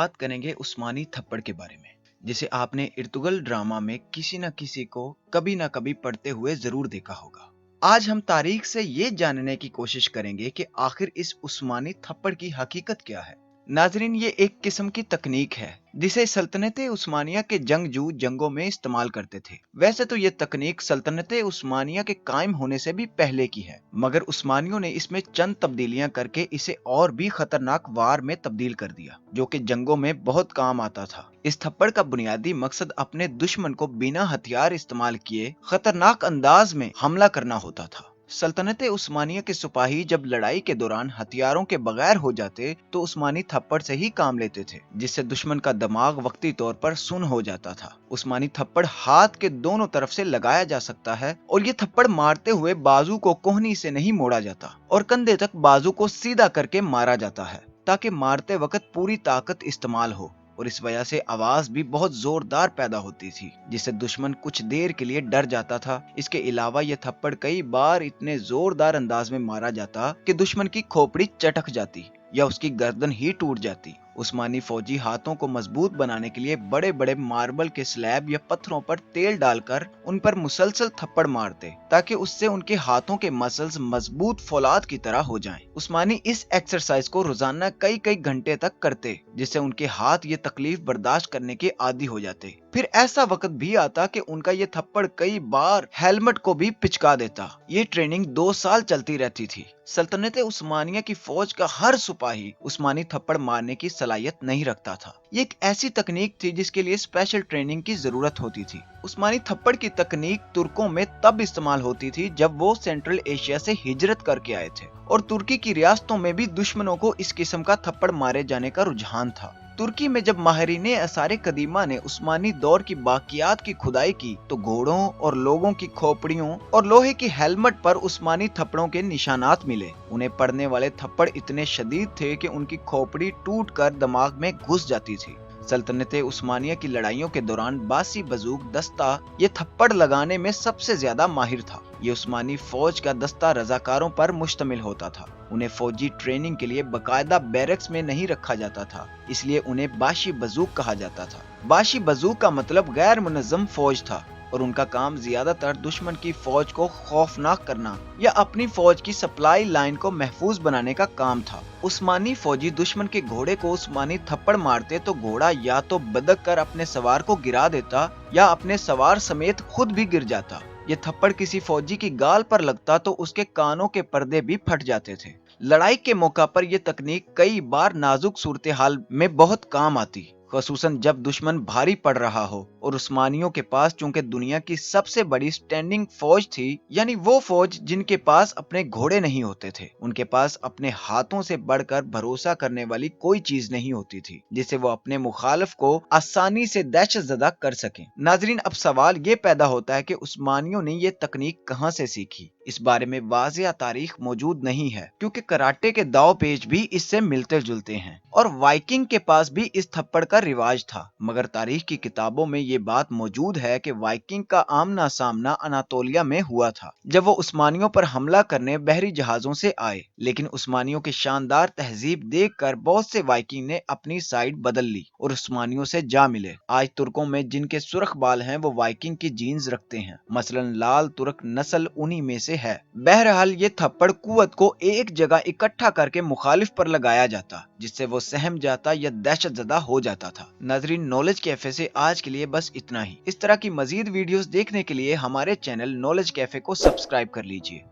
बात करेंगे उस्मानी थप्पड़ के बारे में, जिसे आपने इर्तुगल ड्रामा में किसी न किसी को कभी न कभी पढ़ते हुए जरूर देखा होगा। आज हम तारीख से ये जानने की कोशिश करेंगे कि आखिर इस उस्मानी थप्पड़ की हकीकत क्या है। नाजरीन, ये एक किस्म की तकनीक है जिसे सल्तनत उस्मानिया के जंगजू जंगों में इस्तेमाल करते थे। वैसे तो ये तकनीक सल्तनत उस्मानिया के कायम होने से भी पहले की है, मगर उस्मानियों ने इसमें चंद तब्दीलियां करके इसे और भी खतरनाक वार में तब्दील कर दिया, जो कि जंगों में बहुत काम आता था। इस थप्पड़ का बुनियादी मकसद अपने दुश्मन को बिना हथियार इस्तेमाल किए खतरनाक अंदाज में हमला करना होता था। सल्तनत उस्मानिया के सिपाही जब लड़ाई के दौरान हथियारों के बगैर हो जाते तो उस्मानी थप्पड़ से ही काम लेते थे, जिससे दुश्मन का दिमाग वक्ती तौर पर सुन्न हो जाता था। उस्मानी थप्पड़ हाथ के दोनों तरफ से लगाया जा सकता है और ये थप्पड़ मारते हुए बाजू को कोहनी से नहीं मोड़ा जाता और कंधे तक बाजू को सीधा करके मारा जाता है, ताकि मारते वक्त पूरी ताकत इस्तेमाल हो। और इस वजह से आवाज भी बहुत जोरदार पैदा होती थी, जिससे दुश्मन कुछ देर के लिए डर जाता था। इसके अलावा यह थप्पड़ कई बार इतने जोरदार अंदाज में मारा जाता कि दुश्मन की खोपड़ी चटक जाती या उसकी गर्दन ही टूट जाती। उस्मानी फौजी हाथों को मजबूत बनाने के लिए बड़े बड़े मार्बल के स्लैब या पत्थरों पर तेल डालकर उन पर मुसलसल थप्पड़ मारते, ताकि उससे उनके हाथों के मसल्स मजबूत फौलाद की तरह हो जाएं। उस्मानी इस एक्सरसाइज को रोजाना कई कई घंटे तक करते, जिससे उनके हाथ ये तकलीफ बर्दाश्त करने के आदी हो जाते। फिर ऐसा वक्त भी आता कि उनका ये थप्पड़ कई बार हेलमेट को भी पिचका देता। ये ट्रेनिंग 2 साल चलती रहती थी। सल्तनत उस्मानिया की फौज का हर सिपाही उस्मानी थप्पड़ मारने की सलाहियत नहीं रखता था। ये एक ऐसी तकनीक थी जिसके लिए स्पेशल ट्रेनिंग की जरूरत होती थी। उस्मानी थप्पड़ की तकनीक तुर्कों में तब इस्तेमाल होती थी जब वो सेंट्रल एशिया से हिजरत करके आए थे, और तुर्की की रियासतों में भी दुश्मनों को इस किस्म का थप्पड़ मारे जाने का रुझान था। तुर्की में जब माहिरीने आसारे कदीमा ने उस्मानी दौर की बाकियात की खुदाई की तो घोड़ों और लोगों की खोपड़ियों और लोहे की हेलमेट पर उस्मानी थप्पड़ों के निशानात मिले। उन्हें पड़ने वाले थप्पड़ इतने शदीद थे कि उनकी खोपड़ी टूटकर दिमाग में घुस जाती थी। सल्तनत उस्मानिया की लड़ाइयों के दौरान बासी बजूक दस्ता ये थप्पड़ लगाने में सबसे ज्यादा माहिर था। ये उस्मानी फौज का दस्ता रजाकारों पर मुश्तमिल होता था। उन्हें फौजी ट्रेनिंग के लिए बकायदा बैरक्स में नहीं रखा जाता था, इसलिए उन्हें बाशी बजूक कहा जाता था। बाशी बजूक का मतलब गैर मुनज़्ज़म फौज था, और उनका काम ज्यादातर दुश्मन की फौज को खौफनाक करना या अपनी फौज की सप्लाई लाइन को महफूज बनाने का काम था। उस्मानी फौजी दुश्मन के घोड़े को उस्मानी थप्पड़ मारते तो घोड़ा या तो बदक कर अपने सवार को गिरा देता या अपने सवार समेत खुद भी गिर जाता। ये थप्पड़ किसी फौजी की गाल पर लगता तो उसके कानों के पर्दे भी फट जाते थे। लड़ाई के मौका पर यह तकनीक कई बार नाजुक सूरत हाल में बहुत काम आती, ख़ुसूसन जब दुश्मन भारी पड़ रहा हो और उस्मानियों के पास चूंकि दुनिया की सबसे बड़ी स्टैंडिंग फौज थी, यानी वो फौज जिनके पास अपने घोड़े नहीं होते थे, उनके पास अपने हाथों से बढ़कर भरोसा करने वाली कोई चीज नहीं होती थी जिसे वो अपने मुखालिफ को आसानी से दहशतज़दा कर सकें। नाजरीन, अब सवाल ये पैदा होता है कि उस्मानियों ने ये तकनीक कहाँ से सीखी। इस बारे में वाज़िया तारीख मौजूद नहीं है, क्योंकि कराटे के दाव पेच भी इससे मिलते जुलते हैं और वाइकिंग के पास भी इस थप्पड़ का रिवाज था। मगर तारीख की किताबों में ये बात मौजूद है कि वाइकिंग का आमना सामना अनातोलिया में हुआ था, जब वो उस्मानियों पर हमला करने बहरी जहाजों से आए। लेकिन उस्मानियों की शानदार तहजीब देखकर बहुत से वाइकिंग ने अपनी साइड बदल ली और उस्मानियों से जा मिले। आज तुर्कों में जिनके सुर्ख बाल हैं वो वाइकिंग की जीन्स रखते हैं, मसलन लाल तुर्क नस्ल उन्हीं में से है। बहरहाल ये थप्पड़ कुव्वत को एक जगह इकट्ठा करके मुखालिफ पर लगाया जाता, जिससे वो सहम जाता या दहशतज़दा हो जाता था। नाजरीन, नॉलेज कैफे से आज के लिए बस इतना ही। इस तरह की मजीद वीडियोस देखने के लिए हमारे चैनल नॉलेज कैफे को सब्सक्राइब कर लीजिए।